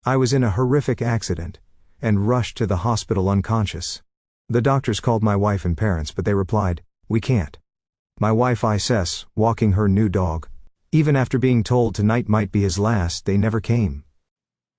I was in a horrific accident and rushed to the hospital unconscious. The doctors called my wife and parents, but they replied, "We can't." My wife says, walking her new dog. Even after being told tonight might be his last, they never came.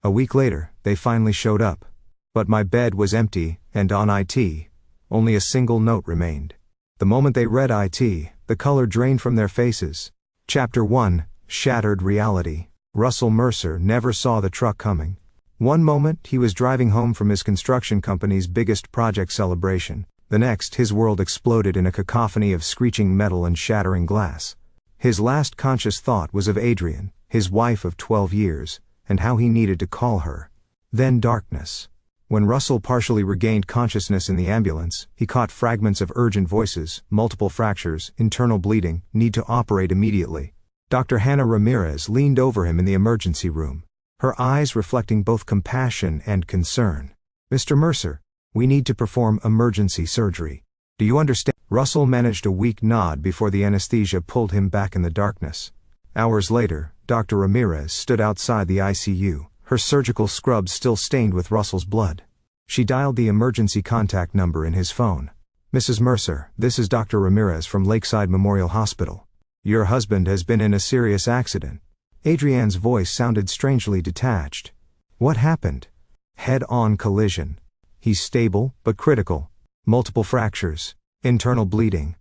A week later, they finally showed up. But my bed was empty, and on IT, only a single note remained. The moment they read IT, the color drained from their faces. Chapter 1, Shattered Reality. Russell Mercer never saw the truck coming. One moment, he was driving home from his construction company's biggest project celebration. The next, his world exploded in a cacophony of screeching metal and shattering glass. His last conscious thought was of Adrian, his wife of 12 years, and how he needed to call her. Then darkness. When Russell partially regained consciousness in the ambulance, he caught fragments of urgent voices, multiple fractures, internal bleeding, need to operate immediately. Dr. Hannah Ramirez leaned over him in the emergency room, her eyes reflecting both compassion and concern. "Mr. Mercer, we need to perform emergency surgery. Do you understand?" Russell managed a weak nod before the anesthesia pulled him back in the darkness. Hours later, Dr. Ramirez stood outside the ICU, her surgical scrubs still stained with Russell's blood. She dialed the emergency contact number in his phone. "Mrs. Mercer, this is Dr. Ramirez from Lakeside Memorial Hospital. Your husband has been in a serious accident." Adrian's voice sounded strangely detached. "What happened?" "Head-on collision. He's stable, but critical. Multiple fractures. Internal bleeding.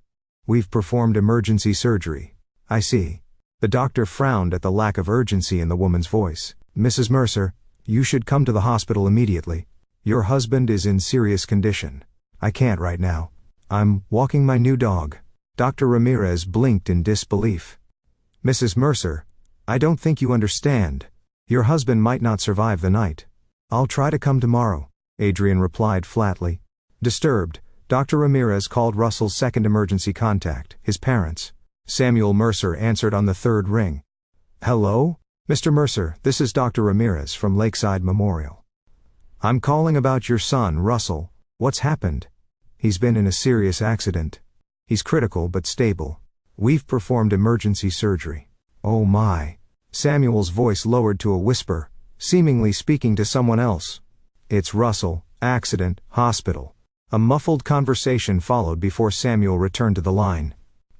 We've performed emergency surgery." "I see." The doctor frowned at the lack of urgency in the woman's voice. "Mrs. Mercer, you should come to the hospital immediately. Your husband is in serious condition." "I can't right now. I'm walking my new dog." Dr. Ramirez blinked in disbelief. "Mrs. Mercer, I don't think you understand. Your husband might not survive the night." "I'll try to come tomorrow," Adrian replied flatly. Disturbed, Dr. Ramirez called Russell's second emergency contact, his parents. Samuel Mercer answered on the third ring. "Hello? Mr. Mercer, this is Dr. Ramirez from Lakeside Memorial. I'm calling about your son, Russell. What's happened?" "He's been in a serious accident. He's critical but stable. We've performed emergency surgery." "Oh my." Samuel's voice lowered to a whisper, seemingly speaking to someone else. "It's Russell, accident, hospital." A muffled conversation followed before Samuel returned to the line.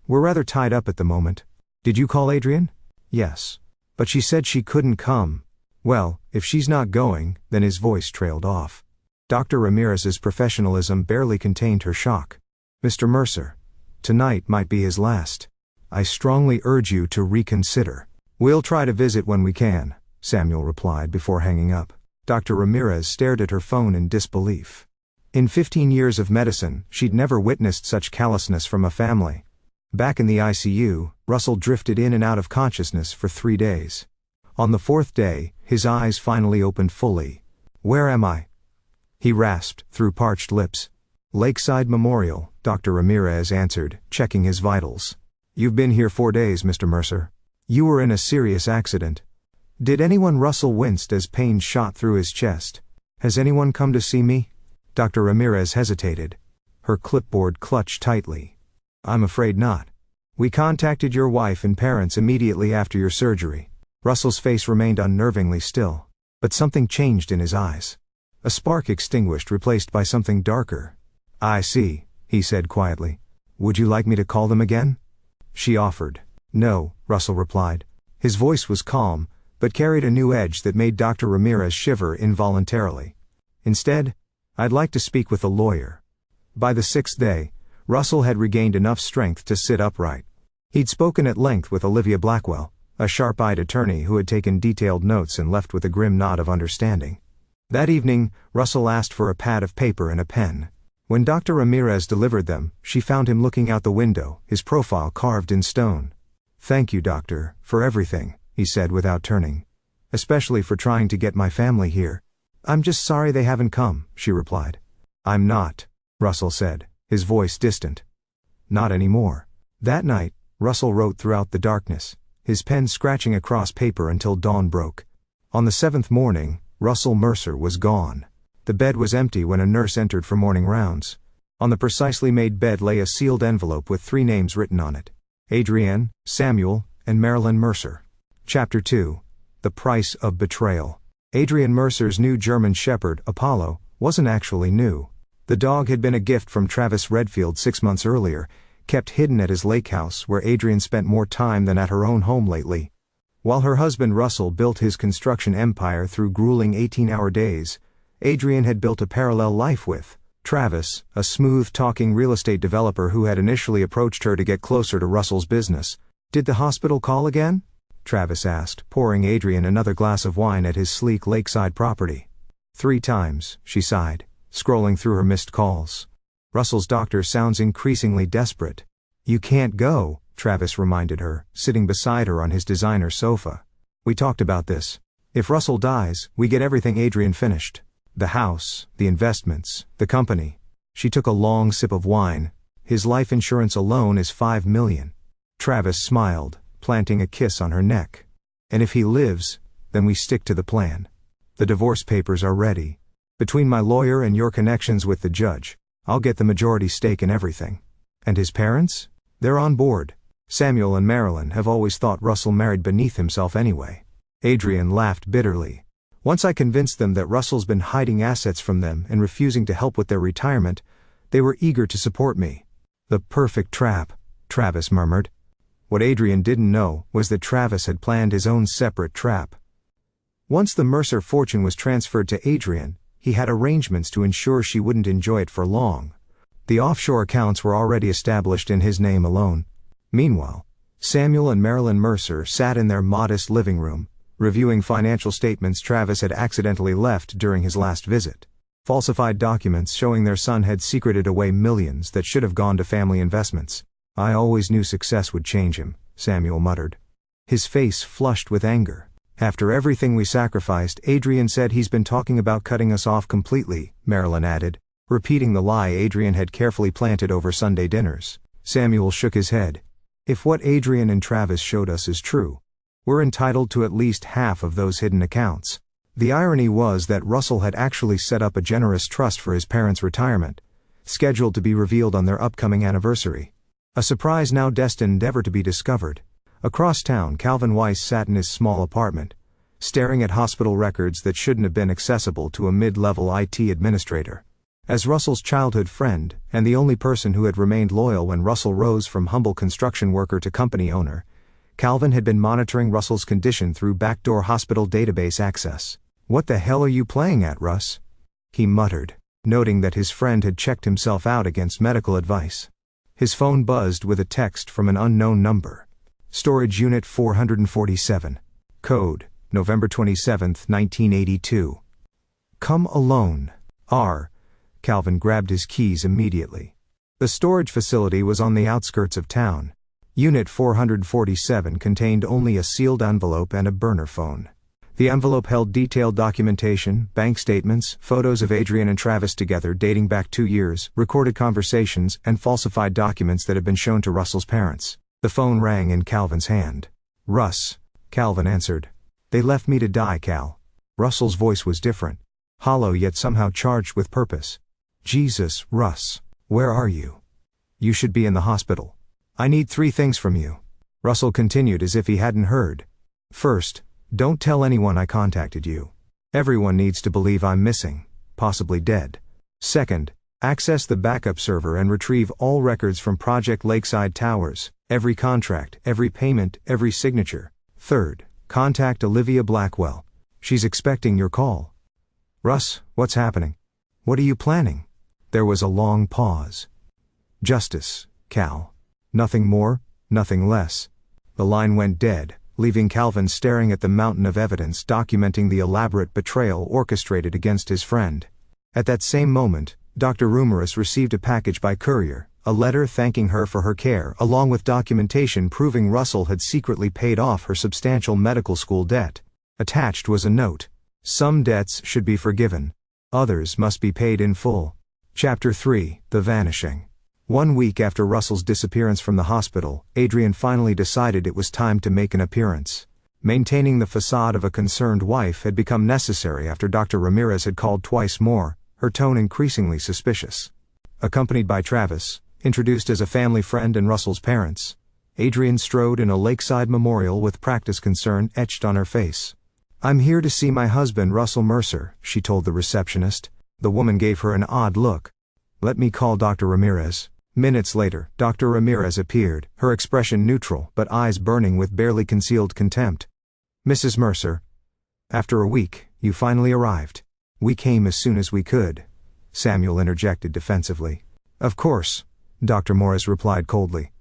"We're rather tied up at the moment. Did you call Adrian?" "Yes. But she said she couldn't come." "Well, if she's not going," then his voice trailed off. Dr. Ramirez's professionalism barely contained her shock. "Mr. Mercer, tonight might be his last. I strongly urge you to reconsider." "We'll try to visit when we can," Samuel replied before hanging up. Dr. Ramirez stared at her phone in disbelief. In 15 years of medicine, she'd never witnessed such callousness from a family. Back in the ICU, Russell drifted in and out of consciousness for 3 days. On the 4th day, his eyes finally opened fully. "Where am I?" he rasped through parched lips. "Lakeside Memorial," Dr. Ramirez answered, checking his vitals. "You've been here 4 days, Mr. Mercer. You were in a serious accident." "Did anyone?" Russell winced as pain shot through his chest. "Has anyone come to see me?" Dr. Ramirez hesitated. Her clipboard clutched tightly. "I'm afraid not. We contacted your wife and parents immediately after your surgery." Russell's face remained unnervingly still. But something changed in his eyes. A spark extinguished, replaced by something darker. "I see," he said quietly. "Would you like me to call them again?" She offered. "No," Russell replied. His voice was calm, but carried a new edge that made Dr. Ramirez shiver involuntarily. "Instead, I'd like to speak with a lawyer." By the 6th day, Russell had regained enough strength to sit upright. He'd spoken at length with Olivia Blackwell, a sharp-eyed attorney who had taken detailed notes and left with a grim nod of understanding. That evening, Russell asked for a pad of paper and a pen. When Dr. Ramirez delivered them, she found him looking out the window, his profile carved in stone. "Thank you, doctor, for everything," he said without turning. "Especially for trying to get my family here." "I'm just sorry they haven't come," she replied. "I'm not," Russell said, his voice distant. "Not anymore." That night, Russell wrote throughout the darkness, his pen scratching across paper until dawn broke. On the 7th morning, Russell Mercer was gone. The bed was empty when a nurse entered for morning rounds. On the precisely made bed lay a sealed envelope with 3 names written on it: Adrienne, Samuel, and Marilyn Mercer. Chapter 2. The Price of Betrayal. Adrian Mercer's new German Shepherd, Apollo, wasn't actually new. The dog had been a gift from Travis Redfield 6 months earlier, kept hidden at his lake house where Adrian spent more time than at her own home lately. While her husband Russell built his construction empire through grueling 18-hour days, Adrian had built a parallel life with Travis, a smooth-talking real estate developer who had initially approached her to get closer to Russell's business. "Did the hospital call again?" Travis asked, pouring Adrian another glass of wine at his sleek lakeside property. "3 times, she sighed, scrolling through her missed calls. "Russell's doctor sounds increasingly desperate." "You can't go," Travis reminded her, sitting beside her on his designer sofa. "We talked about this. If Russell dies, we get everything Adrian finished. The house, the investments, the company." She took a long sip of wine. "His life insurance alone is $5 million. Travis smiled, planting a kiss on her neck. "And if he lives, then we stick to the plan. The divorce papers are ready. Between my lawyer and your connections with the judge, I'll get the majority stake in everything." "And his parents?" "They're on board. Samuel and Marilyn have always thought Russell married beneath himself anyway." Adrian laughed bitterly. "Once I convinced them that Russell's been hiding assets from them and refusing to help with their retirement, they were eager to support me." "The perfect trap," Travis murmured. What Adrian didn't know was that Travis had planned his own separate trap. Once the Mercer fortune was transferred to Adrian, he had arrangements to ensure she wouldn't enjoy it for long. The offshore accounts were already established in his name alone. Meanwhile, Samuel and Marilyn Mercer sat in their modest living room, reviewing financial statements Travis had accidentally left during his last visit. Falsified documents showing their son had secreted away millions that should have gone to family investments. "I always knew success would change him," Samuel muttered. His face flushed with anger. "After everything we sacrificed, Adrian said he's been talking about cutting us off completely," Marilyn added, repeating the lie Adrian had carefully planted over Sunday dinners. Samuel shook his head. "If what Adrian and Travis showed us is true, we're entitled to at least half of those hidden accounts." The irony was that Russell had actually set up a generous trust for his parents' retirement, scheduled to be revealed on their upcoming anniversary. A surprise now destined never to be discovered. Across town, Calvin Weiss sat in his small apartment, staring at hospital records that shouldn't have been accessible to a mid-level IT administrator. As Russell's childhood friend, and the only person who had remained loyal when Russell rose from humble construction worker to company owner, Calvin had been monitoring Russell's condition through backdoor hospital database access. "What the hell are you playing at, Russ?" he muttered, noting that his friend had checked himself out against medical advice. His phone buzzed with a text from an unknown number. "Storage Unit 447. Code, November 27, 1982. Come alone. R." Calvin grabbed his keys immediately. The storage facility was on the outskirts of town. Unit 447 contained only a sealed envelope and a burner phone. The envelope held detailed documentation, bank statements, photos of Adrian and Travis together dating back 2 years, recorded conversations, and falsified documents that had been shown to Russell's parents. The phone rang in Calvin's hand. "Russ," Calvin answered. "They left me to die, Cal." Russell's voice was different, hollow yet somehow charged with purpose. "Jesus, Russ, where are you? You should be in the hospital. I need 3 things from you." Russell continued as if he hadn't heard. "First, don't tell anyone I contacted you. Everyone needs to believe I'm missing, possibly dead. Second, access the backup server and retrieve all records from Project Lakeside Towers, every contract, every payment, every signature. Third, contact Olivia Blackwell. She's expecting your call." "Russ, what's happening? What are you planning?" There was a long pause. "Justice, Cal. Nothing more, nothing less." The line went dead, leaving Calvin staring at the mountain of evidence documenting the elaborate betrayal orchestrated against his friend. At that same moment, Dr. Rumerus received a package by courier, a letter thanking her for her care along with documentation proving Russell had secretly paid off her substantial medical school debt. Attached was a note. Some debts should be forgiven. Others must be paid in full. Chapter 3, The Vanishing. 1 week after Russell's disappearance from the hospital, Adrian finally decided it was time to make an appearance. Maintaining the facade of a concerned wife had become necessary after Dr. Ramirez had called twice more, her tone increasingly suspicious. Accompanied by Travis, introduced as a family friend and Russell's parents, Adrian strode in a lakeside memorial with practice concern etched on her face. "I'm here to see my husband, Russell Mercer," she told the receptionist. The woman gave her an odd look. "Let me call Dr. Ramirez." Minutes later, Dr. Ramirez appeared, her expression neutral but eyes burning with barely concealed contempt. "Mrs. Mercer, after a week, you finally arrived." "We came as soon as we could," Samuel interjected defensively. "Of course," Dr. Morris replied coldly.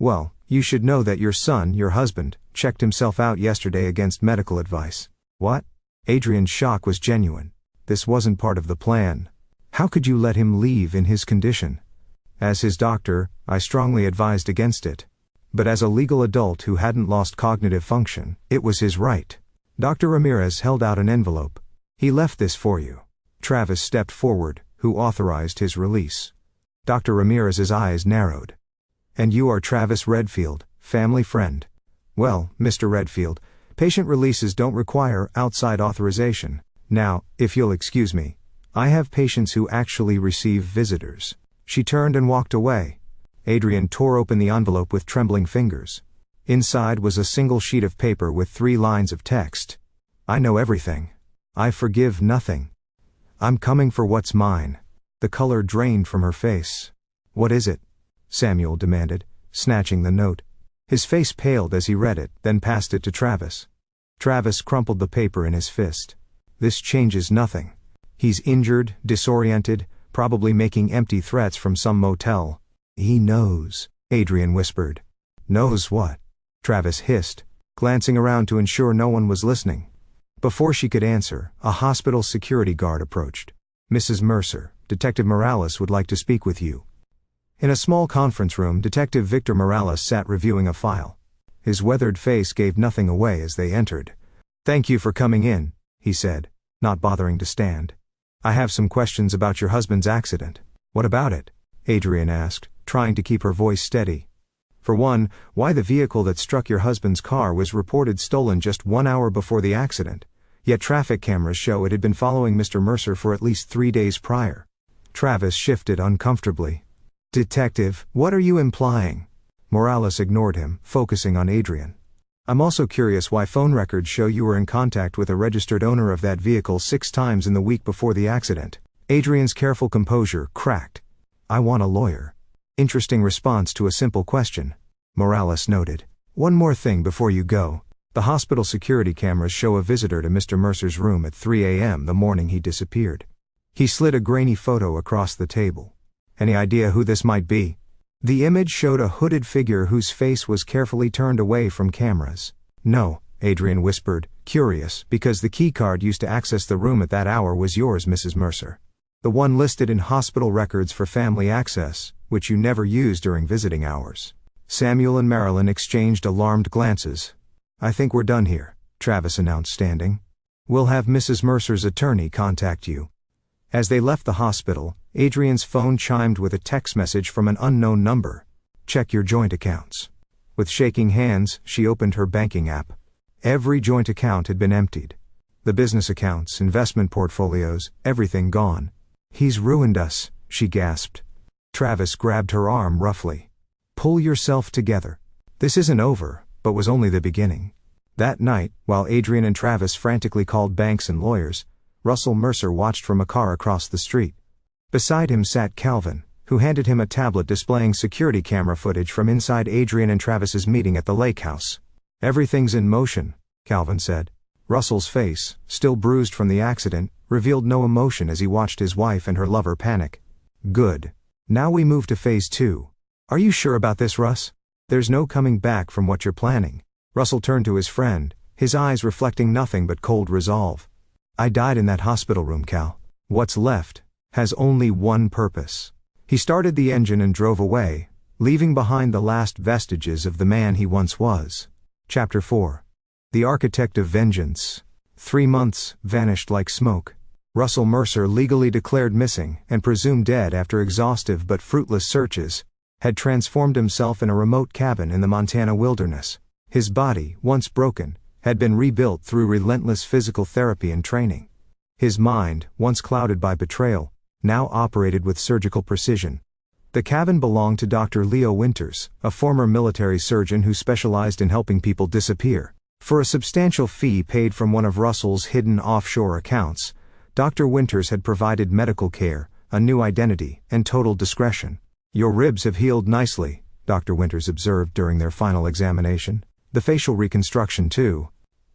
"Well, you should know that your son, your husband, checked himself out yesterday against medical advice." "What?" Adrian's shock was genuine. "This wasn't part of the plan. How could you let him leave in his condition?" "As his doctor, I strongly advised against it. But as a legal adult who hadn't lost cognitive function, it was his right." Dr. Ramirez held out an envelope. "He left this for you." Travis stepped forward, who authorized his release. Dr. Ramirez's eyes narrowed. "And you are Travis Redfield, family friend." "Well, Mr. Redfield, patient releases don't require outside authorization. Now, if you'll excuse me, I have patients who actually receive visitors." She turned and walked away. Adrian tore open the envelope with trembling fingers. Inside was a single sheet of paper with 3 lines of text. "I know everything. I forgive nothing. I'm coming for what's mine." The color drained from her face. "What is it?" Samuel demanded, snatching the note. His face paled as he read it, then passed it to Travis. Travis crumpled the paper in his fist. "This changes nothing. He's injured, disoriented, probably making empty threats from some motel." "He knows," Adrian whispered. "Knows what?" Travis hissed, glancing around to ensure no one was listening. Before she could answer, a hospital security guard approached. "Mrs. Mercer, Detective Morales would like to speak with you." In a small conference room, Detective Victor Morales sat reviewing a file. His weathered face gave nothing away as they entered. "Thank you for coming in," he said, not bothering to stand. "I have some questions about your husband's accident." "What about it?" Adrian asked, trying to keep her voice steady. "For one, why the vehicle that struck your husband's car was reported stolen just 1 hour before the accident, yet traffic cameras show it had been following Mr. Mercer for at least 3 days prior." Travis shifted uncomfortably. "Detective, what are you implying?" Morales ignored him, focusing on Adrian. "I'm also curious why phone records show you were in contact with a registered owner of that vehicle 6 times in the week before the accident." Adrian's careful composure cracked. "I want a lawyer." Interesting response to a simple question, Morales noted. "One more thing before you go. The hospital security cameras show a visitor to Mr. Mercer's room at 3 a.m. the morning he disappeared." He slid a grainy photo across the table. "Any idea who this might be?" The image showed a hooded figure whose face was carefully turned away from cameras. "No," Adrian whispered, curious, because the keycard used to access the room at that hour was yours, Mrs. Mercer. The one listed in hospital records for family access, which you never used during visiting hours. Samuel and Marilyn exchanged alarmed glances. "I think we're done here," Travis announced, standing. "We'll have Mrs. Mercer's attorney contact you." As they left the hospital, Adrian's phone chimed with a text message from an unknown number. "Check your joint accounts." With shaking hands, she opened her banking app. Every joint account had been emptied. The business accounts, investment portfolios, everything gone. "He's ruined us," she gasped. Travis grabbed her arm roughly. "Pull yourself together. This isn't over, but was only the beginning." That night, while Adrian and Travis frantically called banks and lawyers, Russell Mercer watched from a car across the street. Beside him sat Calvin, who handed him a tablet displaying security camera footage from inside Adrian and Travis's meeting at the lake house. "Everything's in motion," Calvin said. Russell's face, still bruised from the accident, revealed no emotion as he watched his wife and her lover panic. "Good. Now we move to phase 2. Are you sure about this, Russ? There's no coming back from what you're planning." Russell turned to his friend, his eyes reflecting nothing but cold resolve. "I died in that hospital room, Cal. What's left has only one purpose." He started the engine and drove away, leaving behind the last vestiges of the man he once was. Chapter 4. The Architect of Vengeance. 3 months vanished like smoke. Russell Mercer, legally declared missing and presumed dead after exhaustive but fruitless searches, had transformed himself in a remote cabin in the Montana wilderness. His body, once broken, had been rebuilt through relentless physical therapy and training. His mind, once clouded by betrayal, now operated with surgical precision. The cabin belonged to Dr. Leo Winters, a former military surgeon who specialized in helping people disappear. For a substantial fee paid from one of Russell's hidden offshore accounts, Dr. Winters had provided medical care, a new identity, and total discretion. "Your ribs have healed nicely," Dr. Winters observed during their final examination. "The facial reconstruction too.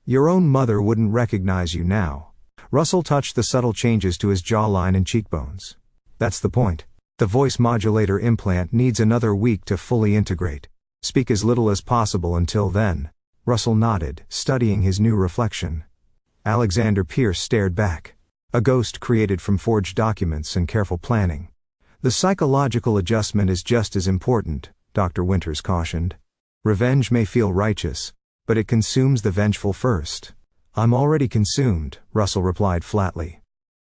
Your own mother wouldn't recognize you now." Russell touched the subtle changes to his jawline and cheekbones. "That's the point. The voice modulator implant needs another week to fully integrate. Speak as little as possible until then." Russell nodded, studying his new reflection. Alexander Pierce stared back. A ghost created from forged documents and careful planning. "The psychological adjustment is just as important," Dr. Winters cautioned. "Revenge may feel righteous, but it consumes the vengeful first." "I'm already consumed," Russell replied flatly.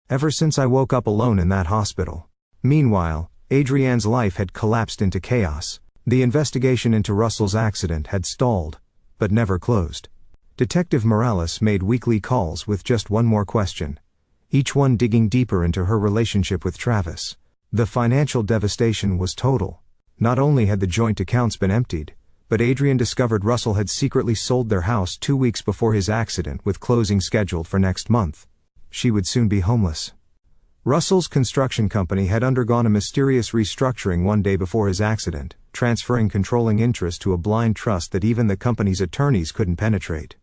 "Ever since I woke up alone in that hospital." Meanwhile, Adrienne's life had collapsed into chaos. The investigation into Russell's accident had stalled, but never closed. Detective Morales made weekly calls with just one more question, each one digging deeper into her relationship with Travis. The financial devastation was total. Not only had the joint accounts been emptied, but Adrienne discovered Russell had secretly sold their house 2 weeks before his accident, with closing scheduled for next month. She would soon be homeless. Russell's construction company had undergone a mysterious restructuring one day before his accident, transferring controlling interest to a blind trust that even the company's attorneys couldn't penetrate.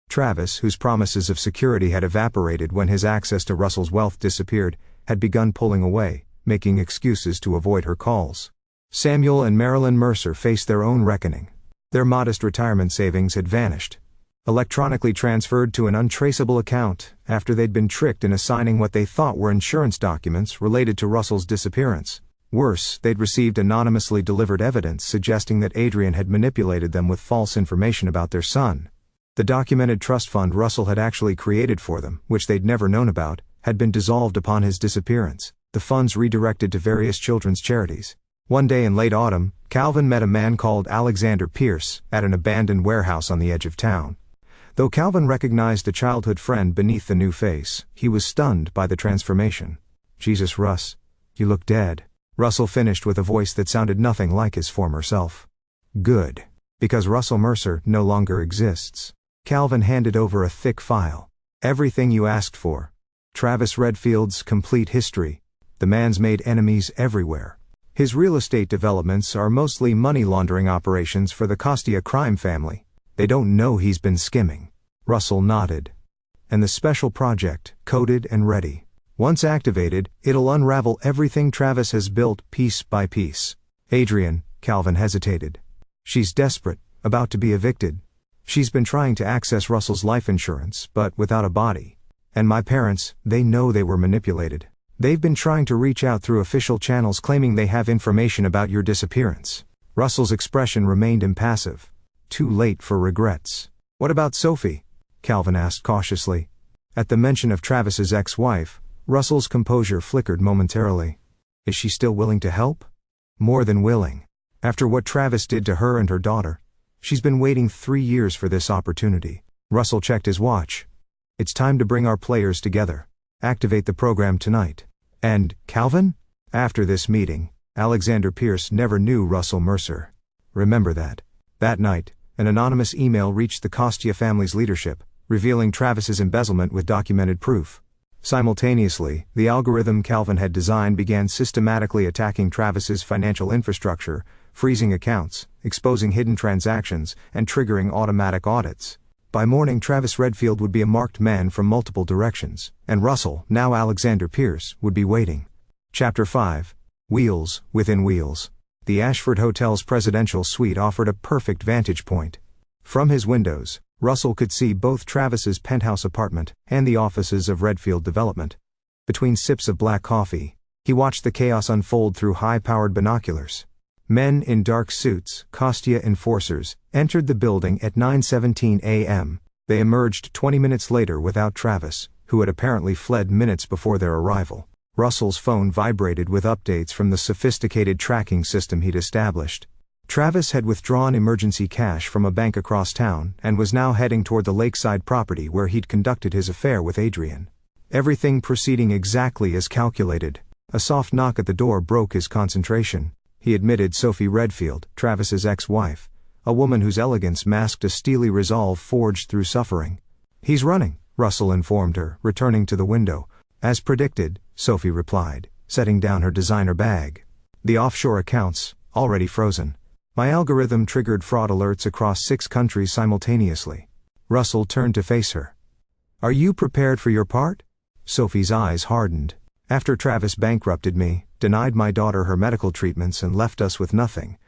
Travis, whose promises of security had evaporated when his access to Russell's wealth disappeared, had begun pulling away, making excuses to avoid her calls. Samuel and Marilyn Mercer faced their own reckoning. Their modest retirement savings had vanished, electronically transferred to an untraceable account after they'd been tricked in assigning what they thought were insurance documents related to Russell's disappearance. Worse, they'd received anonymously delivered evidence suggesting that Adrienne had manipulated them with false information about their son. The documented trust fund Russell had actually created for them, which they'd never known about, had been dissolved upon his disappearance, the funds redirected to various children's charities. One day in late autumn, Calvin met a man called Alexander Pierce at an abandoned warehouse on the edge of town. Though Calvin recognized a childhood friend beneath the new face, he was stunned by the transformation. "Jesus, Russ, you look dead," Russell finished with a voice that sounded nothing like his former self. "Good. Because Russell Mercer no longer exists." Calvin handed over a thick file. "Everything you asked for. Travis Redfield's complete history. The man's made enemies everywhere. His real estate developments are mostly money laundering operations for the Costia crime family. They don't know he's been skimming." Russell nodded. "And the special project, coded and ready. Once activated, it'll unravel everything Travis has built piece by piece." "Adrienne," Calvin hesitated. "She's desperate, about to be evicted. She's been trying to access Russell's life insurance, but without a body. And my parents, they know they were manipulated. They've been trying to reach out through official channels claiming they have information about your disappearance." Russell's expression remained impassive. Too late for regrets. "What about Sophie?" Calvin asked cautiously. At the mention of Travis's ex-wife, Russell's composure flickered momentarily. "Is she still willing to help?" "More than willing. After what Travis did to her and her daughter. She's been waiting 3 years for this opportunity." Russell checked his watch. "It's time to bring our players together. Activate the program tonight." "And, Calvin?" After this meeting, Alexander Pierce never knew Russell Mercer. Remember that. That night, an anonymous email reached the Costia family's leadership, revealing Travis's embezzlement with documented proof. Simultaneously, the algorithm Calvin had designed began systematically attacking Travis's financial infrastructure, freezing accounts, exposing hidden transactions, and triggering automatic audits. By morning, Travis Redfield would be a marked man from multiple directions, and Russell, now Alexander Pierce, would be waiting. Chapter 5. Wheels Within Wheels. The Ashford Hotel's presidential suite offered a perfect vantage point. From his windows, Russell could see both Travis's penthouse apartment and the offices of Redfield Development. Between sips of black coffee, he watched the chaos unfold through high-powered binoculars. Men in dark suits, Costia enforcers, entered the building at 9:17 a.m. They emerged 20 minutes later without Travis, who had apparently fled minutes before their arrival. Russell's phone vibrated with updates from the sophisticated tracking system he'd established. Travis had withdrawn emergency cash from a bank across town and was now heading toward the lakeside property where he'd conducted his affair with Adrienne. Everything proceeding exactly as calculated. A soft knock at the door broke his concentration. He admitted Sophie Redfield, Travis's ex-wife, a woman whose elegance masked a steely resolve forged through suffering. "He's running," Russell informed her, returning to the window. "As predicted," Sophie replied, setting down her designer bag. "The offshore accounts, already frozen. My algorithm triggered fraud alerts across 6 countries simultaneously." Russell turned to face her. "Are you prepared for your part?" Sophie's eyes hardened. "After Travis bankrupted me, denied my daughter her medical treatments and left us with nothing,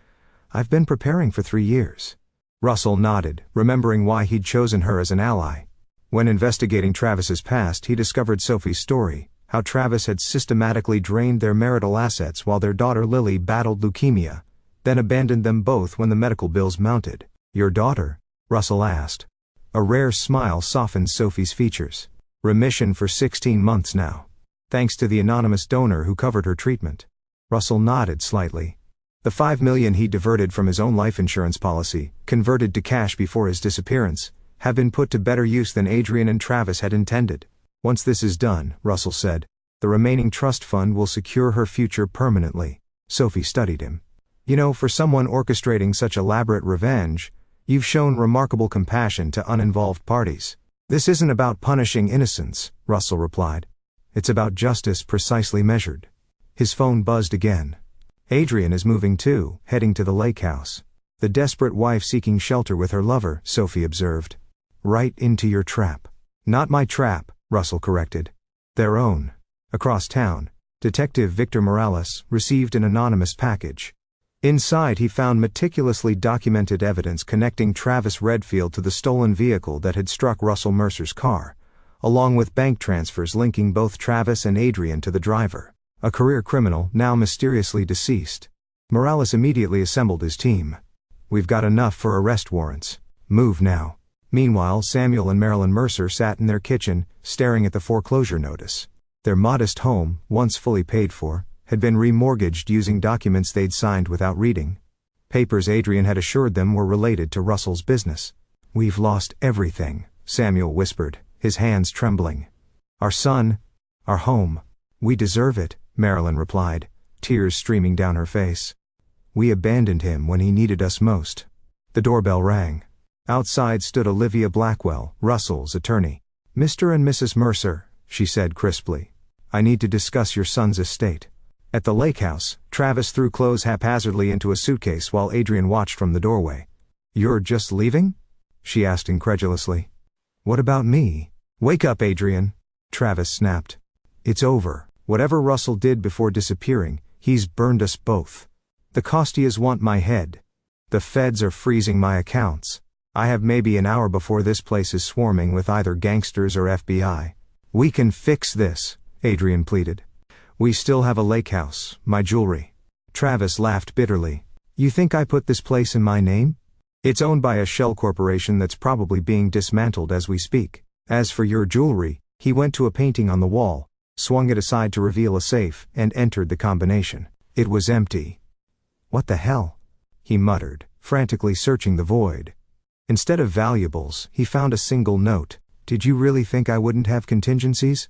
I've been preparing for 3 years." Russell nodded, remembering why he'd chosen her as an ally. When investigating Travis's past, he discovered Sophie's story, how Travis had systematically drained their marital assets while their daughter Lily battled leukemia, then abandoned them both when the medical bills mounted. "Your daughter?" Russell asked. A rare smile softened Sophie's features. "Remission for 16 months now. Thanks to the anonymous donor who covered her treatment." Russell nodded slightly. The $5 million he diverted from his own life insurance policy, converted to cash before his disappearance, have been put to better use than Adrian and Travis had intended. "Once this is done," Russell said, "the remaining trust fund will secure her future permanently." Sophie studied him. "You know, for someone orchestrating such elaborate revenge, you've shown remarkable compassion to uninvolved parties." "This isn't about punishing innocents," Russell replied. "It's about justice precisely measured." His phone buzzed again. "Adrian is moving too, heading to the lake house. The desperate wife seeking shelter with her lover," Sophie observed. "Right into your trap." "Not my trap," Russell corrected. "Their own." Across town, Detective Victor Morales received an anonymous package. Inside he found meticulously documented evidence connecting Travis Redfield to the stolen vehicle that had struck Russell Mercer's car, along with bank transfers linking both Travis and Adrian to the driver, a career criminal now mysteriously deceased. Morales immediately assembled his team. "We've got enough for arrest warrants. Move now." Meanwhile, Samuel and Marilyn Mercer sat in their kitchen, staring at the foreclosure notice. Their modest home, once fully paid for, had been remortgaged using documents they'd signed without reading. Papers Adrian had assured them were related to Russell's business. "We've lost everything," Samuel whispered, his hands trembling. "Our son, our home. We deserve it," Marilyn replied, tears streaming down her face. "We abandoned him when he needed us most." The doorbell rang. Outside stood Olivia Blackwell, Russell's attorney. "Mr. and Mrs. Mercer," she said crisply, "I need to discuss your son's estate." At the lake house, Travis threw clothes haphazardly into a suitcase while Adrian watched from the doorway. "You're just leaving?" she asked incredulously. "What about me?" "Wake up, Adrian," Travis snapped. "It's over. Whatever Russell did before disappearing, he's burned us both. The Costias want my head. The feds are freezing my accounts. I have maybe an hour before this place is swarming with either gangsters or FBI. We can fix this," Adrian pleaded. "We still have a lake house, my jewelry." Travis laughed bitterly. "You think I put this place in my name? It's owned by a shell corporation that's probably being dismantled as we speak. As for your jewelry," he went to a painting on the wall, swung it aside to reveal a safe, and entered the combination. It was empty. "What the hell?" he muttered, frantically searching the void. Instead of valuables, he found a single note. "Did you really think I wouldn't have contingencies?"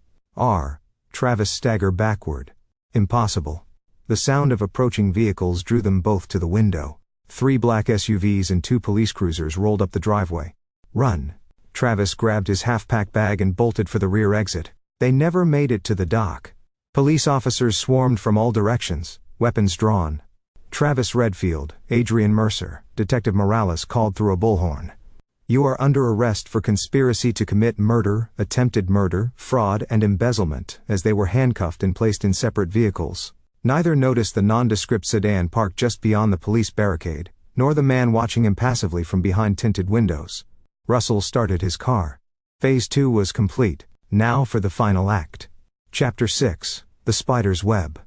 Travis staggered backward. "Impossible." The sound of approaching vehicles drew them both to the window. 3 black SUVs and 2 police cruisers rolled up the driveway. "Run." Travis grabbed his half-pack bag and bolted for the rear exit. They never made it to the dock. Police officers swarmed from all directions, weapons drawn. "Travis Redfield, Adrian Mercer," Detective Morales called through a bullhorn. "You are under arrest for conspiracy to commit murder, attempted murder, fraud, and embezzlement," as they were handcuffed and placed in separate vehicles. Neither noticed the nondescript sedan parked just beyond the police barricade, nor the man watching impassively from behind tinted windows. Russell started his car. Phase 2 was complete. Now for the final act. Chapter 6, The Spider's Web.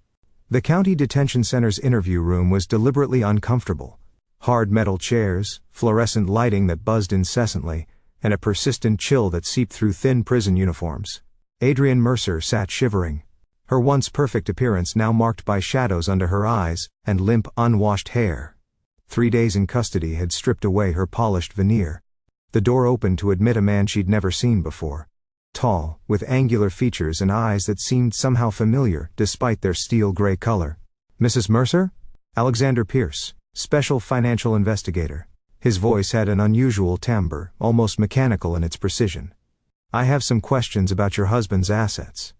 The county detention center's interview room was deliberately uncomfortable. Hard metal chairs, fluorescent lighting that buzzed incessantly, and a persistent chill that seeped through thin prison uniforms. Adrian Mercer sat shivering. Her once perfect appearance now marked by shadows under her eyes, and limp, unwashed hair. 3 days in custody had stripped away her polished veneer. The door opened to admit a man she'd never seen before. Tall, with angular features and eyes that seemed somehow familiar, despite their steel-gray color. "Mrs. Mercer?" "Alexander Pierce, Special Financial Investigator." His voice had an unusual timbre, almost mechanical in its precision. I have some questions about your husband's assets.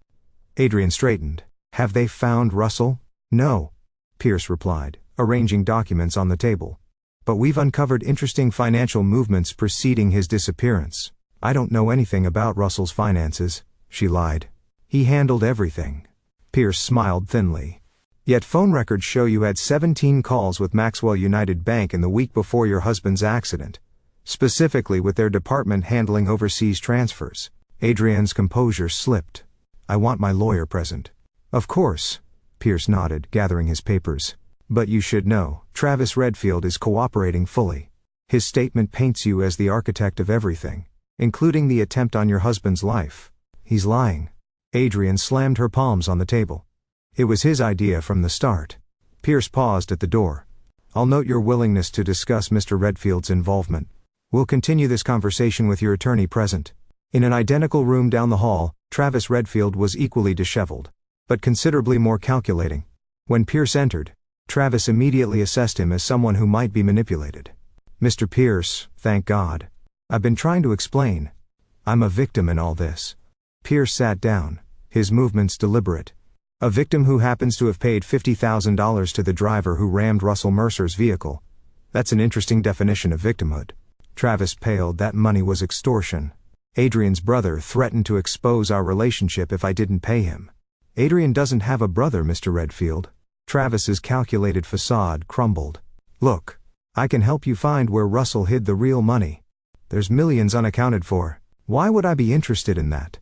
Adrian straightened. Have they found Russell? No, Pierce replied, arranging documents on the table. But we've uncovered interesting financial movements preceding his disappearance. I don't know anything about Russell's finances, she lied. He handled everything. Pierce smiled thinly. Yet phone records show you had 17 calls with Maxwell United Bank in the week before your husband's accident, specifically with their department handling overseas transfers. Adrian's composure slipped. I want my lawyer present. Of course, Pierce nodded, gathering his papers. But you should know, Travis Redfield is cooperating fully. His statement paints you as the architect of everything, including the attempt on your husband's life. He's lying. Adrian slammed her palms on the table. It was his idea from the start. Pierce paused at the door. I'll note your willingness to discuss Mr. Redfield's involvement. We'll continue this conversation with your attorney present. In an identical room down the hall, Travis Redfield was equally disheveled, but considerably more calculating. When Pierce entered, Travis immediately assessed him as someone who might be manipulated. Mr. Pierce, thank God. I've been trying to explain. I'm a victim in all this. Pierce sat down, his movements deliberate. A victim who happens to have paid $50,000 to the driver who rammed Russell Mercer's vehicle. That's an interesting definition of victimhood. Travis paled. That money was extortion. Adrian's brother threatened to expose our relationship if I didn't pay him. Adrian doesn't have a brother, Mr. Redfield. Travis's calculated facade crumbled. Look, I can help you find where Russell hid the real money. There's millions unaccounted for. Why would I be interested in that?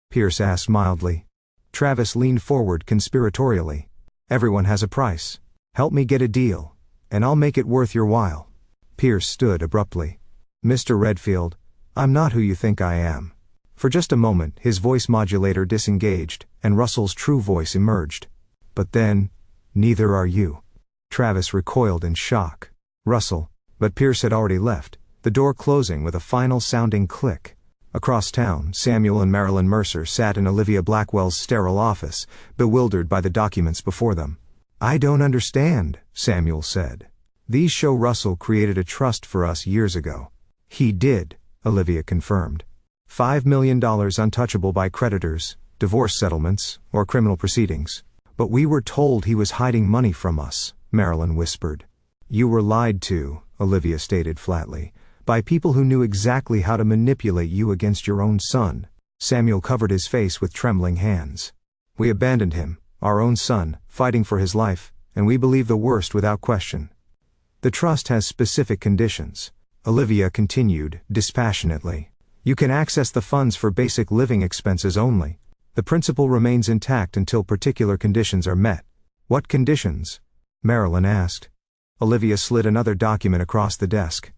Pierce asked mildly. Travis leaned forward conspiratorially. Everyone has a price. Help me get a deal, and I'll make it worth your while. Pierce stood abruptly. Mr. Redfield, I'm not who you think I am. For just a moment, his voice modulator disengaged, and Russell's true voice emerged. But then, neither are you. Travis recoiled in shock. Russell, but Pierce had already left, the door closing with a final sounding click. Across town, Samuel and Marilyn Mercer sat in Olivia Blackwell's sterile office, bewildered by the documents before them. I don't understand, Samuel said. These show Russell created a trust for us years ago. He did, Olivia confirmed. $5 million untouchable by creditors, divorce settlements, or criminal proceedings. But we were told he was hiding money from us, Marilyn whispered. You were lied to, Olivia stated flatly, by people who knew exactly how to manipulate you against your own son. Samuel covered his face with trembling hands. We abandoned him, our own son, fighting for his life, and we believe the worst without question. The trust has specific conditions, Olivia continued, dispassionately. You can access the funds for basic living expenses only. The principal remains intact until particular conditions are met. What conditions? Marilyn asked. Olivia slid another document across the desk.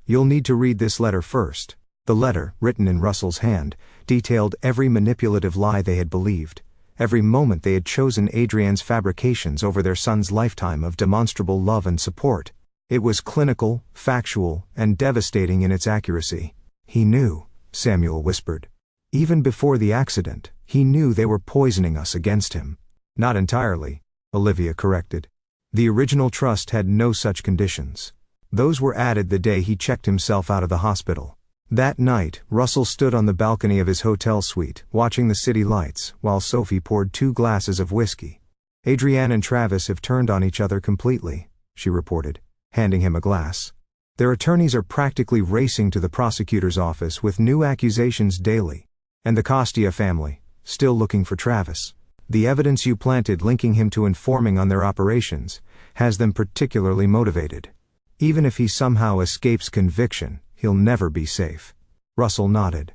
You'll need to read this letter first. The letter, written in Russell's hand, detailed every manipulative lie they had believed, every moment they had chosen Adrian's fabrications over their son's lifetime of demonstrable love and support. It was clinical, factual, and devastating in its accuracy. He knew, Samuel whispered. Even before the accident, he knew they were poisoning us against him. Not entirely, Olivia corrected. The original trust had no such conditions. Those were added the day he checked himself out of the hospital. That night, Russell stood on the balcony of his hotel suite, watching the city lights, while Sophie poured 2 glasses of whiskey. Adrienne and Travis have turned on each other completely, she reported, handing him a glass. Their attorneys are practically racing to the prosecutor's office with new accusations daily. And the Costia family, still looking for Travis. The evidence you planted linking him to informing on their operations, has them particularly motivated. Even if he somehow escapes conviction, he'll never be safe. Russell nodded.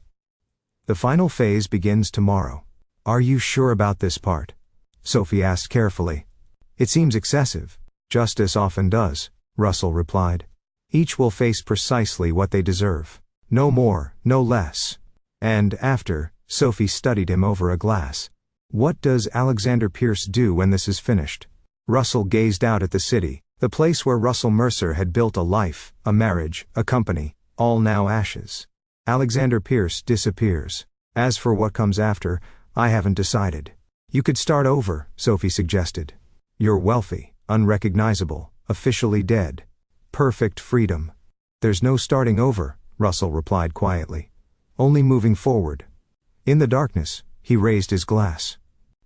The final phase begins tomorrow. Are you sure about this part? Sophie asked carefully. It seems excessive. Justice often does, Russell replied. Each will face precisely what they deserve. No more, no less. And after, Sophie studied him over a glass. What does Alexander Pierce do when this is finished? Russell gazed out at the city, the place where Russell Mercer had built a life, a marriage, a company, all now ashes. Alexander Pierce disappears. As for what comes after, I haven't decided. You could start over, Sophie suggested. You're wealthy, unrecognizable, officially dead. Perfect freedom. There's no starting over, Russell replied quietly. Only moving forward. In the darkness, he raised his glass.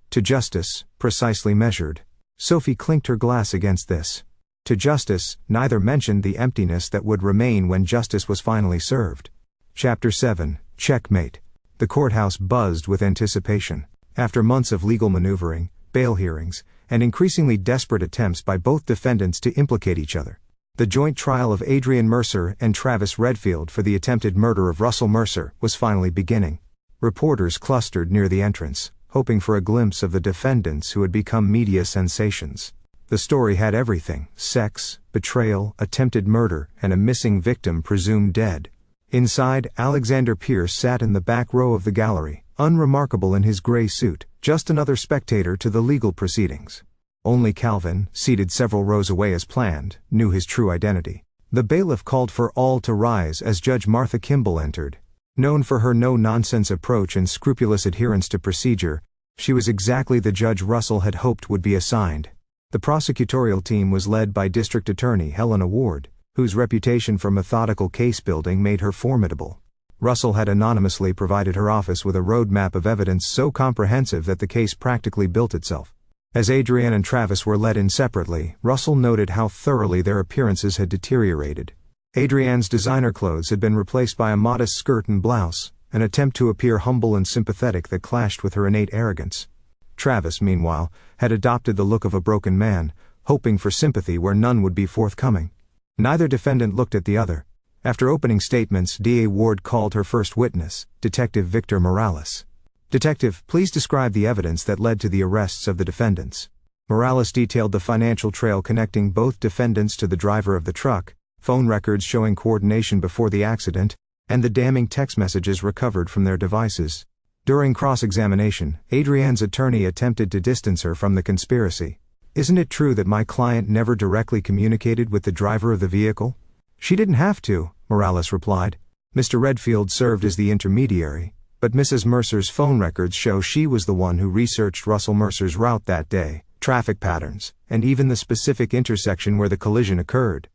To justice, precisely measured. Sophie clinked her glass against this. To justice, neither mentioned the emptiness that would remain when justice was finally served. Chapter 7, Checkmate. The courthouse buzzed with anticipation. After months of legal maneuvering, bail hearings, and increasingly desperate attempts by both defendants to implicate each other, the joint trial of Adrian Mercer and Travis Redfield for the attempted murder of Russell Mercer was finally beginning. Reporters clustered near the entrance, hoping for a glimpse of the defendants who had become media sensations. The story had everything: sex, betrayal, attempted murder, and a missing victim presumed dead. Inside, Alexander Pierce sat in the back row of the gallery, unremarkable in his gray suit, just another spectator to the legal proceedings. Only Calvin, seated several rows away as planned, knew his true identity. The bailiff called for all to rise as Judge Martha Kimball entered. Known for her no-nonsense approach and scrupulous adherence to procedure, she was exactly the judge Russell had hoped would be assigned. The prosecutorial team was led by District Attorney Helena Ward, whose reputation for methodical case-building made her formidable. Russell had anonymously provided her office with a roadmap of evidence so comprehensive that the case practically built itself. As Adrian and Travis were let in separately, Russell noted how thoroughly their appearances had deteriorated. Adrian's designer clothes had been replaced by a modest skirt and blouse, an attempt to appear humble and sympathetic that clashed with her innate arrogance. Travis, meanwhile, had adopted the look of a broken man, hoping for sympathy where none would be forthcoming. Neither defendant looked at the other. After opening statements, DA Ward called her first witness, Detective Victor Morales. "Detective, please describe the evidence that led to the arrests of the defendants." Morales detailed the financial trail connecting both defendants to the driver of the truck, phone records showing coordination before the accident, and the damning text messages recovered from their devices. During cross-examination, Adrian's attorney attempted to distance her from the conspiracy. "Isn't it true that my client never directly communicated with the driver of the vehicle?" "She didn't have to," Morales replied. "Mr. Redfield served as the intermediary, but Mrs. Mercer's phone records show she was the one who researched Russell Mercer's route that day, traffic patterns, and even the specific intersection where the collision occurred."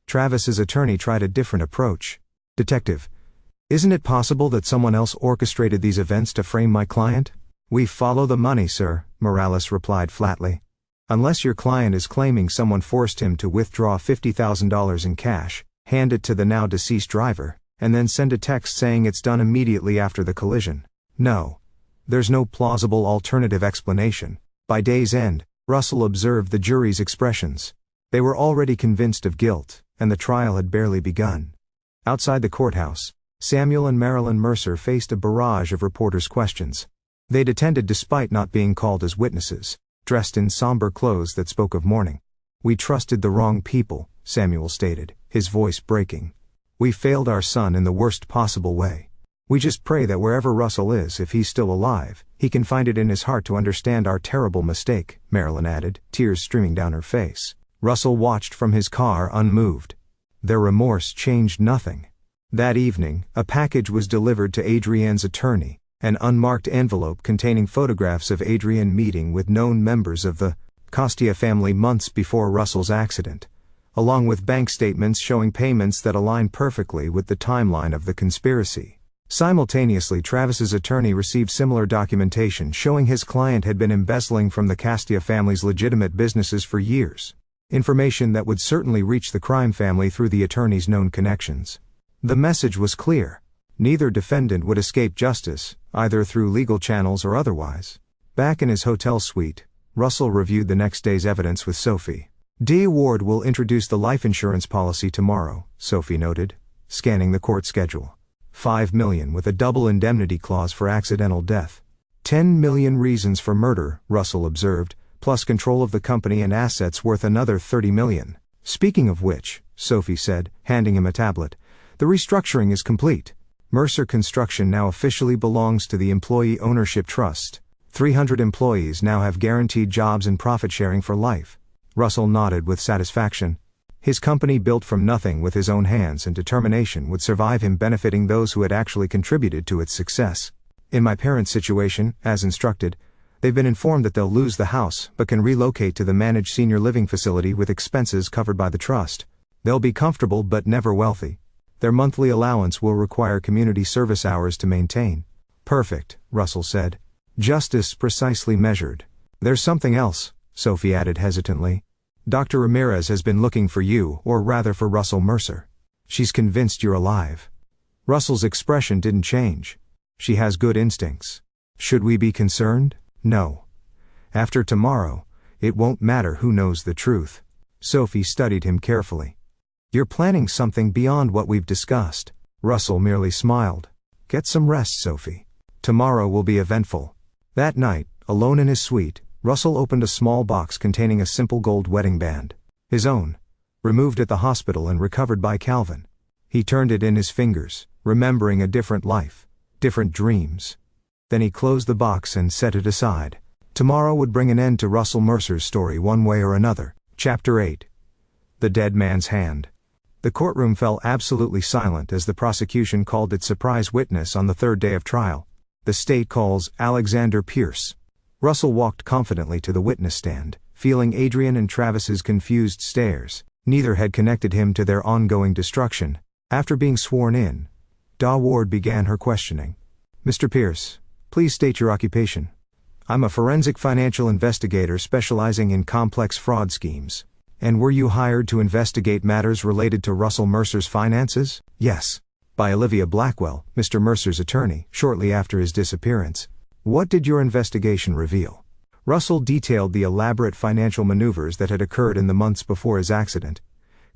Travis's attorney tried a different approach. "Detective, isn't it possible that someone else orchestrated these events to frame my client?" "We follow the money, sir," Morales replied flatly. "Unless your client is claiming someone forced him to withdraw $50,000 in cash, hand it to the now deceased driver, and then send a text saying it's done immediately after the collision. No. There's no plausible alternative explanation." By day's end, Russell observed the jury's expressions. They were already convinced of guilt, and the trial had barely begun. Outside the courthouse, Samuel and Marilyn Mercer faced a barrage of reporters' questions. They'd attended despite not being called as witnesses, dressed in somber clothes that spoke of mourning. "We trusted the wrong people," Samuel stated, his voice breaking. "We failed our son in the worst possible way. We just pray that wherever Russell is, if he's still alive, he can find it in his heart to understand our terrible mistake," Marilyn added, tears streaming down her face. Russell watched from his car unmoved. Their remorse changed nothing. That evening, a package was delivered to Adrian's attorney, an unmarked envelope containing photographs of Adrian meeting with known members of the Costia family months before Russell's accident, along with bank statements showing payments that align perfectly with the timeline of the conspiracy. Simultaneously, Travis's attorney received similar documentation showing his client had been embezzling from the Costia family's legitimate businesses for years, information that would certainly reach the crime family through the attorney's known connections. The message was clear. Neither defendant would escape justice, either through legal channels or otherwise. Back in his hotel suite, Russell reviewed the next day's evidence with Sophie. "DA Ward will introduce the life insurance policy tomorrow," Sophie noted, scanning the court schedule. $5 million with a double indemnity clause for accidental death. $10 million reasons for murder, Russell observed, plus control of the company and assets worth another $30 million. "Speaking of which," Sophie said, handing him a tablet, "the restructuring is complete. Mercer Construction now officially belongs to the Employee Ownership Trust. 300 employees now have guaranteed jobs and profit sharing for life." Russell nodded with satisfaction. His company, built from nothing with his own hands and determination, would survive him, benefiting those who had actually contributed to its success. "In my parents' situation, as instructed, they've been informed that they'll lose the house but can relocate to the managed senior living facility with expenses covered by the trust. They'll be comfortable but never wealthy. Their monthly allowance will require community service hours to maintain. Perfect, Russell said. Justice precisely measured. There's something else, Sophie added hesitantly. Dr. Ramirez has been looking for you, or rather for Russell Mercer. She's convinced you're alive. Russell's expression didn't change. She has good instincts. Should we be concerned? No. After tomorrow, it won't matter who knows the truth. Sophie studied him carefully. You're planning something beyond what we've discussed. Russell merely smiled. Get some rest, Sophie. Tomorrow will be eventful. That night, alone in his suite, Russell opened a small box containing a simple gold wedding band. His own. Removed at the hospital and recovered by Calvin. He turned it in his fingers, remembering a different life, different dreams. Then he closed the box and set it aside. Tomorrow would bring an end to Russell Mercer's story one way or another. Chapter 8. The Dead Man's Hand. The courtroom fell absolutely silent as the prosecution called its surprise witness on the third day of trial. The state calls Alexander Pierce. Russell walked confidently to the witness stand, feeling Adrian and Travis's confused stares. Neither had connected him to their ongoing destruction. After being sworn in, Daw Ward began her questioning. Mr. Pierce, please state your occupation. I'm a forensic financial investigator specializing in complex fraud schemes. And were you hired to investigate matters related to Russell Mercer's finances? Yes. By Olivia Blackwell, Mr. Mercer's attorney, shortly after his disappearance. What did your investigation reveal? Russell detailed the elaborate financial maneuvers that had occurred in the months before his accident.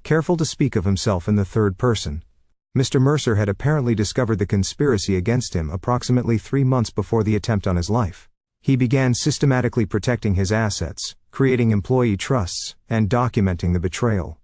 Careful to speak of himself in the third person. Mr. Mercer had apparently discovered the conspiracy against him approximately 3 months before the attempt on his life. He began systematically protecting his assets, creating employee trusts, and documenting the betrayal.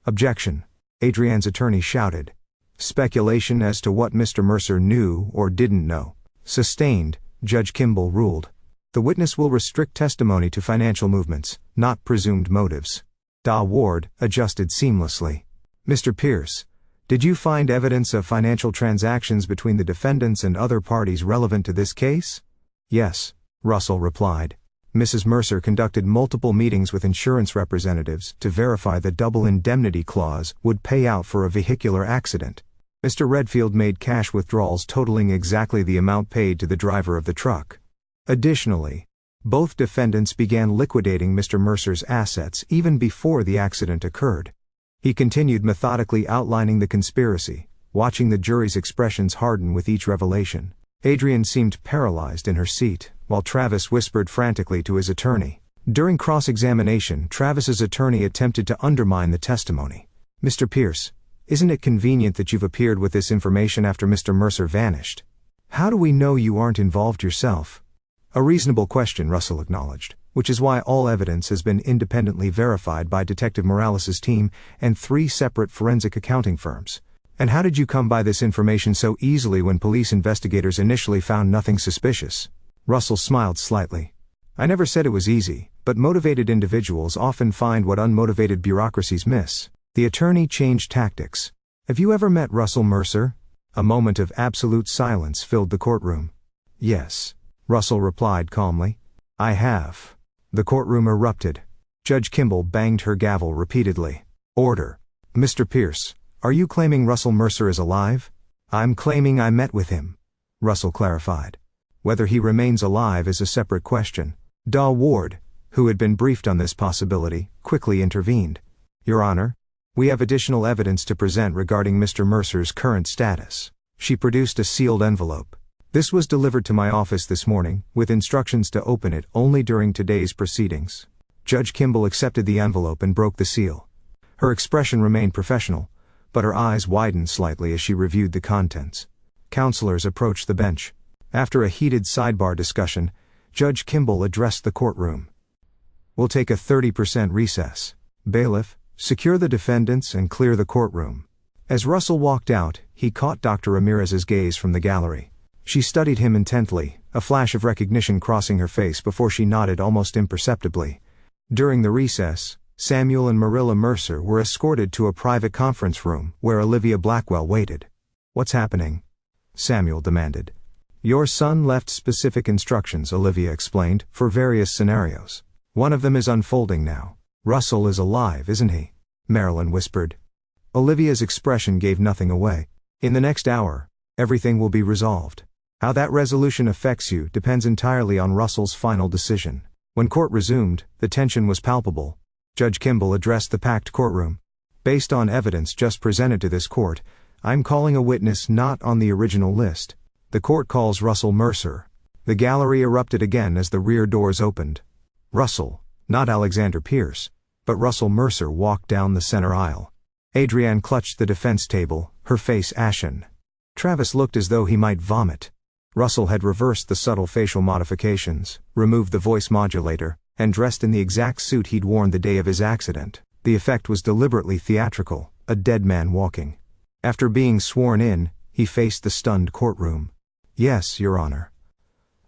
Objection. Adrian's attorney shouted. Speculation as to what Mr. Mercer knew or didn't know. Sustained, Judge Kimball ruled. The witness will restrict testimony to financial movements, not presumed motives. Daw Ward adjusted seamlessly. Mr. Pierce, did you find evidence of financial transactions between the defendants and other parties relevant to this case? Yes, Russell replied. Mrs. Mercer conducted multiple meetings with insurance representatives to verify the double indemnity clause would pay out for a vehicular accident. Mr. Redfield made cash withdrawals totaling exactly the amount paid to the driver of the truck. Additionally, both defendants began liquidating Mr. Mercer's assets even before the accident occurred. He continued methodically outlining the conspiracy, watching the jury's expressions harden with each revelation. Adrian seemed paralyzed in her seat, while Travis whispered frantically to his attorney. During cross-examination, Travis's attorney attempted to undermine the testimony. Mr. Pierce, isn't it convenient that you've appeared with this information after Mr. Mercer vanished? How do we know you aren't involved yourself? A reasonable question, Russell acknowledged, which is why all evidence has been independently verified by Detective Morales' team and 3 separate forensic accounting firms. And how did you come by this information so easily when police investigators initially found nothing suspicious? Russell smiled slightly. I never said it was easy, but motivated individuals often find what unmotivated bureaucracies miss. The attorney changed tactics. Have you ever met Russell Mercer? A moment of absolute silence filled the courtroom. Yes, Russell replied calmly. I have. The courtroom erupted. Judge Kimball banged her gavel repeatedly. Order. Mr. Pierce, are you claiming Russell Mercer is alive? I'm claiming I met with him, Russell clarified. Whether he remains alive is a separate question. Daw Ward, who had been briefed on this possibility, quickly intervened. Your Honor, we have additional evidence to present regarding Mr. Mercer's current status. She produced a sealed envelope. This was delivered to my office this morning, with instructions to open it only during today's proceedings. Judge Kimball accepted the envelope and broke the seal. Her expression remained professional, but her eyes widened slightly as she reviewed the contents. Counselors approached the bench. After a heated sidebar discussion, Judge Kimball addressed the courtroom. We'll take a 30% recess. Bailiff, secure the defendants and clear the courtroom. As Russell walked out, he caught Dr. Ramirez's gaze from the gallery. She studied him intently, a flash of recognition crossing her face before she nodded almost imperceptibly. During the recess, Samuel and Marilla Mercer were escorted to a private conference room where Olivia Blackwell waited. What's happening? Samuel demanded. Your son left specific instructions, Olivia explained, for various scenarios. One of them is unfolding now. Russell is alive, isn't he? Marilyn whispered. Olivia's expression gave nothing away. In the next hour, everything will be resolved. How that resolution affects you depends entirely on Russell's final decision. When court resumed, the tension was palpable. Judge Kimball addressed the packed courtroom. Based on evidence just presented to this court, I'm calling a witness not on the original list. The court calls Russell Mercer. The gallery erupted again as the rear doors opened. Russell, not Alexander Pierce, but Russell Mercer walked down the center aisle. Adrienne clutched the defense table, her face ashen. Travis looked as though he might vomit. Russell had reversed the subtle facial modifications, removed the voice modulator, and dressed in the exact suit he'd worn the day of his accident. The effect was deliberately theatrical, a dead man walking. After being sworn in, he faced the stunned courtroom. Yes, Your Honor.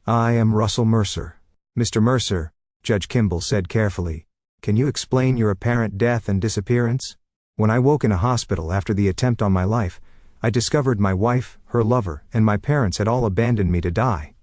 I am Russell Mercer. Mr. Mercer, Judge Kimball said carefully, can you explain your apparent death and disappearance? When I woke in a hospital after the attempt on my life, I discovered my wife, her lover, and my parents had all abandoned me to die.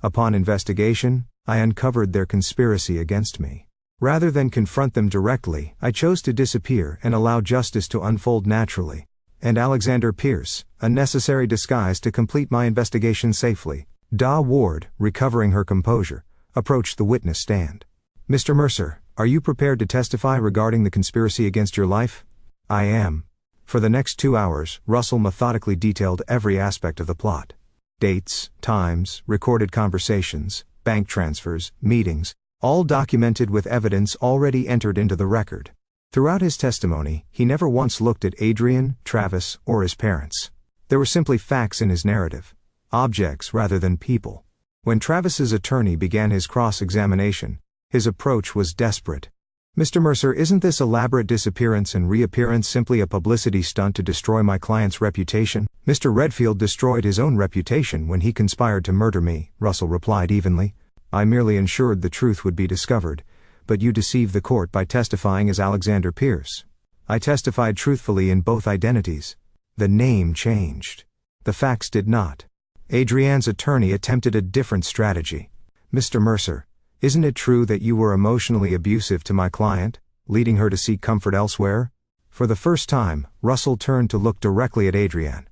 Upon investigation, I uncovered their conspiracy against me. Rather than confront them directly, I chose to disappear and allow justice to unfold naturally. And Alexander Pierce, a necessary disguise to complete my investigation safely. Da Ward, recovering her composure, approached the witness stand. Mr. Mercer, are you prepared to testify regarding the conspiracy against your life? I am. For the next 2 hours, Russell methodically detailed every aspect of the plot. Dates, times, recorded conversations, bank transfers, meetings, all documented with evidence already entered into the record. Throughout his testimony, he never once looked at Adrienne, Travis, or his parents. There were simply facts in his narrative. Objects rather than people. When Travis's attorney began his cross-examination, his approach was desperate. Mr. Mercer, isn't this elaborate disappearance and reappearance simply a publicity stunt to destroy my client's reputation? Mr. Redfield destroyed his own reputation when he conspired to murder me, Russell replied evenly. I merely ensured the truth would be discovered, but you deceived the court by testifying as Alexander Pierce. I testified truthfully in both identities. The name changed. The facts did not. Adrienne's attorney attempted a different strategy. Mr. Mercer, isn't it true that you were emotionally abusive to my client, leading her to seek comfort elsewhere? For the first time, Russell turned to look directly at Adrienne.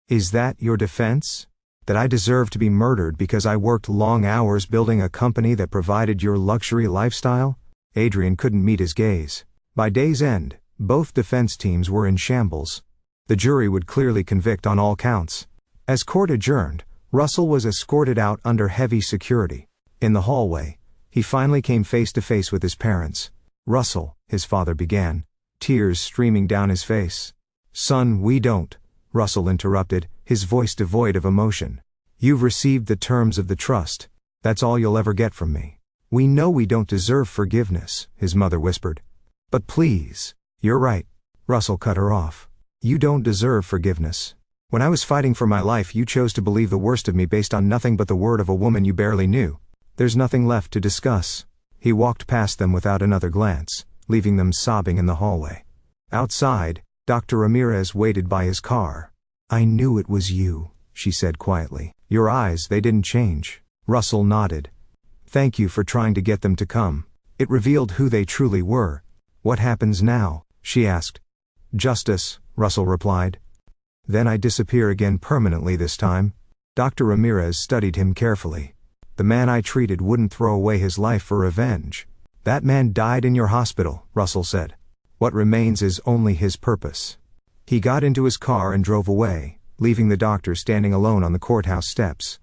Is that your defense? That I deserve to be murdered because I worked long hours building a company that provided your luxury lifestyle? Adrienne couldn't meet his gaze. By day's end, both defense teams were in shambles. The jury would clearly convict on all counts. As court adjourned, Russell was escorted out under heavy security. In the hallway, he finally came face to face with his parents. Russell, his father began, tears streaming down his face. Son, we don't, Russell interrupted, his voice devoid of emotion. You've received the terms of the trust. That's all you'll ever get from me. We know we don't deserve forgiveness, his mother whispered. But please, you're right. Russell cut her off. You don't deserve forgiveness. When I was fighting for my life, you chose to believe the worst of me based on nothing but the word of a woman you barely knew. There's nothing left to discuss. He walked past them without another glance, leaving them sobbing in the hallway. Outside, Dr. Ramirez waited by his car. I knew it was you, she said quietly. Your eyes, they didn't change. Russell nodded. Thank you for trying to get them to come. It revealed who they truly were. What happens now? She asked. Justice, Russell replied. Then I disappear again permanently this time. Dr. Ramirez studied him carefully. The man I treated wouldn't throw away his life for revenge. That man died in your hospital, Russell said. What remains is only his purpose. He got into his car and drove away, leaving the doctor standing alone on the courthouse steps.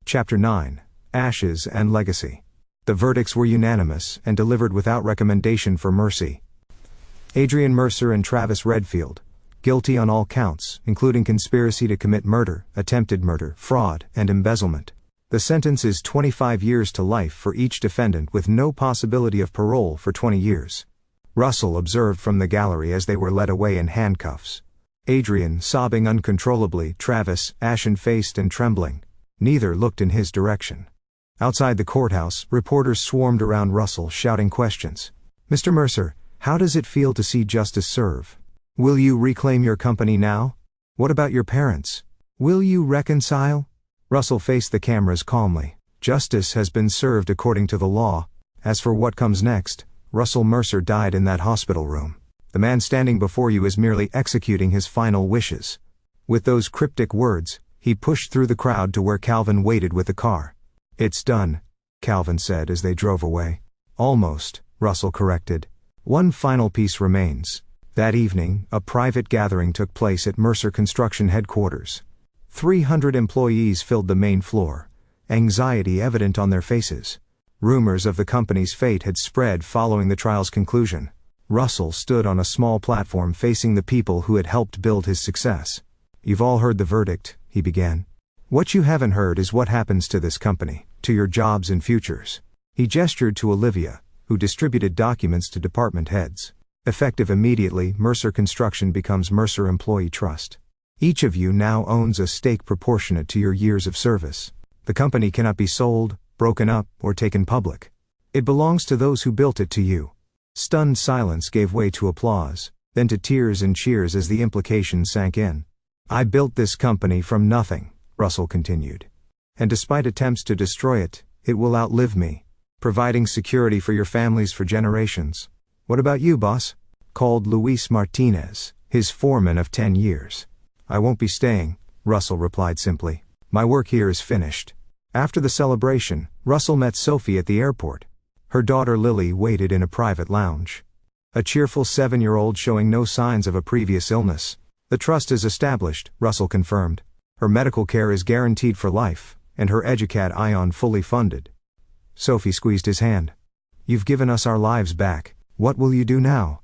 Chapter 9. Ashes and Legacy. The verdicts were unanimous and delivered without recommendation for mercy. Adrienne Mercer and Travis Redfield, guilty on all counts, including conspiracy to commit murder, attempted murder, fraud, and embezzlement. The sentence is 25 years to life for each defendant with no possibility of parole for 20 years. Russell observed from the gallery as they were led away in handcuffs. Adrienne sobbing uncontrollably, Travis ashen-faced and trembling. Neither looked in his direction. Outside the courthouse, reporters swarmed around Russell shouting questions. Mr. Mercer, how does it feel to see justice serve? Will you reclaim your company now? What about your parents? Will you reconcile? Russell faced the cameras calmly. Justice has been served according to the law. As for what comes next, Russell Mercer died in that hospital room. The man standing before you is merely executing his final wishes." With those cryptic words, he pushed through the crowd to where Calvin waited with the car. "It's done," Calvin said as they drove away. "Almost," Russell corrected. "One final piece remains." That evening, a private gathering took place at Mercer Construction headquarters. 300 employees filled the main floor, anxiety evident on their faces. Rumors of the company's fate had spread following the trial's conclusion. Russell stood on a small platform facing the people who had helped build his success. "You've all heard the verdict," he began. "What you haven't heard is what happens to this company, to your jobs and futures." He gestured to Olivia, who distributed documents to department heads. Effective immediately, Mercer Construction becomes Mercer Employee Trust. Each of you now owns a stake proportionate to your years of service. The company cannot be sold, broken up, or taken public. It belongs to those who built it to you. Stunned silence gave way to applause, then to tears and cheers as the implication sank in. "I built this company from nothing," Russell continued. "And despite attempts to destroy it, it will outlive me, providing security for your families for generations." "What about you, boss?" called Luis Martinez, his foreman of 10 years. "I won't be staying," Russell replied simply. "My work here is finished." After the celebration, Russell met Sophie at the airport. Her daughter Lily waited in a private lounge. A cheerful 7-year-old showing no signs of a previous illness. "The trust is established," Russell confirmed. "Her medical care is guaranteed for life, and her Educat Ion fully funded." Sophie squeezed his hand. "You've given us our lives back. What will you do now?"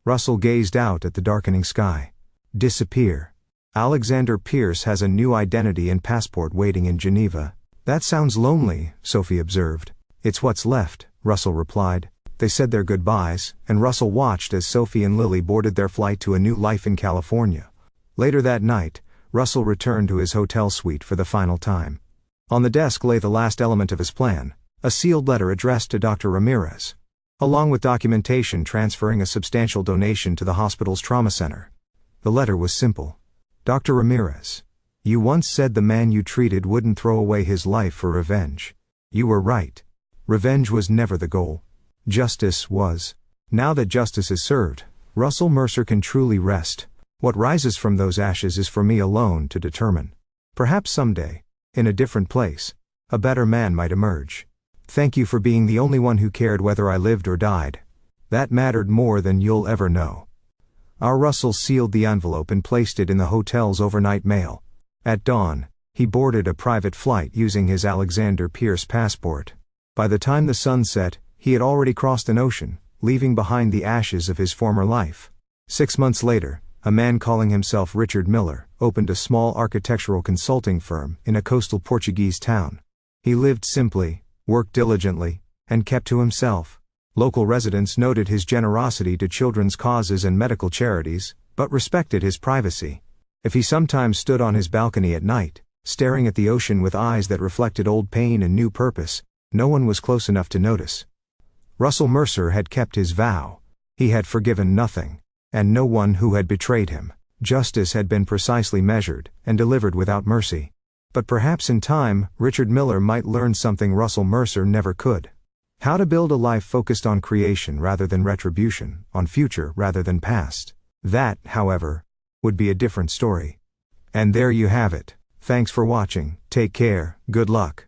Russell gazed out at the darkening sky. "Disappear. Alexander Pierce has a new identity and passport waiting in Geneva." "That sounds lonely," Sophie observed. "It's what's left," Russell replied. They said their goodbyes, and Russell watched as Sophie and Lily boarded their flight to a new life in California. Later that night, Russell returned to his hotel suite for the final time. On the desk lay the last element of his plan, a sealed letter addressed to Dr. Ramirez, along with documentation transferring a substantial donation to the hospital's trauma center. The letter was simple. "Dr. Ramirez, you once said the man you treated wouldn't throw away his life for revenge. You were right. Revenge was never the goal. Justice was. Now that justice is served, Russell Mercer can truly rest. What rises from those ashes is for me alone to determine. Perhaps someday, in a different place, a better man might emerge. Thank you for being the only one who cared whether I lived or died. That mattered more than you'll ever know." Our Russell sealed the envelope and placed it in the hotel's overnight mail. At dawn, he boarded a private flight using his Alexander Pierce passport. By the time the sun set, he had already crossed an ocean, leaving behind the ashes of his former life. 6 months later, a man calling himself Richard Miller opened a small architectural consulting firm in a coastal Portuguese town. He lived simply, worked diligently, and kept to himself. Local residents noted his generosity to children's causes and medical charities, but respected his privacy. If he sometimes stood on his balcony at night, staring at the ocean with eyes that reflected old pain and new purpose, no one was close enough to notice. Russell Mercer had kept his vow. He had forgiven nothing, and no one who had betrayed him. Justice had been precisely measured, and delivered without mercy. But perhaps in time, Richard Miller might learn something Russell Mercer never could. How to build a life focused on creation rather than retribution, on future rather than past. That, however, would be a different story. And there you have it. Thanks for watching, take care, good luck.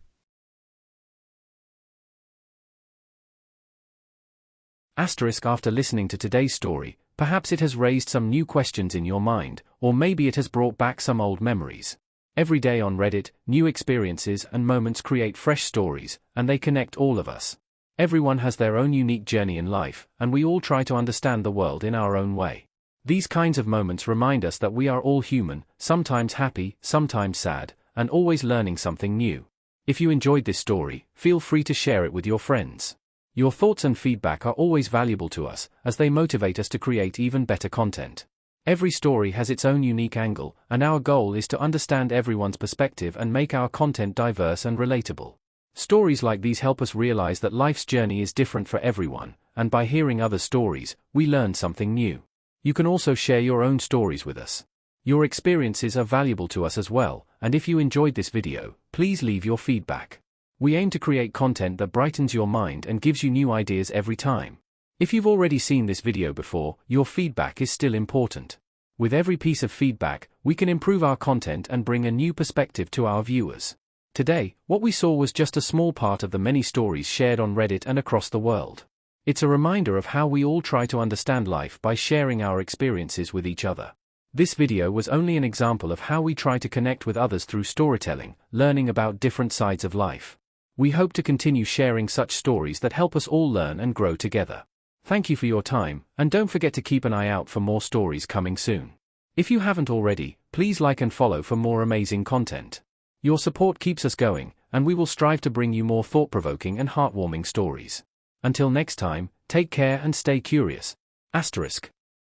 After listening to today's story, perhaps it has raised some new questions in your mind, or maybe it has brought back some old memories. Every day on Reddit, new experiences and moments create fresh stories, and they connect all of us. Everyone has their own unique journey in life, and we all try to understand the world in our own way. These kinds of moments remind us that we are all human, sometimes happy, sometimes sad, and always learning something new. If you enjoyed this story, feel free to share it with your friends. Your thoughts and feedback are always valuable to us, as they motivate us to create even better content. Every story has its own unique angle, and our goal is to understand everyone's perspective and make our content diverse and relatable. Stories like these help us realize that life's journey is different for everyone, and by hearing other stories, we learn something new. You can also share your own stories with us. Your experiences are valuable to us as well, and if you enjoyed this video, please leave your feedback. We aim to create content that brightens your mind and gives you new ideas every time. If you've already seen this video before, your feedback is still important. With every piece of feedback, we can improve our content and bring a new perspective to our viewers. Today, what we saw was just a small part of the many stories shared on Reddit and across the world. It's a reminder of how we all try to understand life by sharing our experiences with each other. This video was only an example of how we try to connect with others through storytelling, learning about different sides of life. We hope to continue sharing such stories that help us all learn and grow together. Thank you for your time, and don't forget to keep an eye out for more stories coming soon. If you haven't already, please like and follow for more amazing content. Your support keeps us going, and we will strive to bring you more thought-provoking and heartwarming stories. Until next time, take care and stay curious. **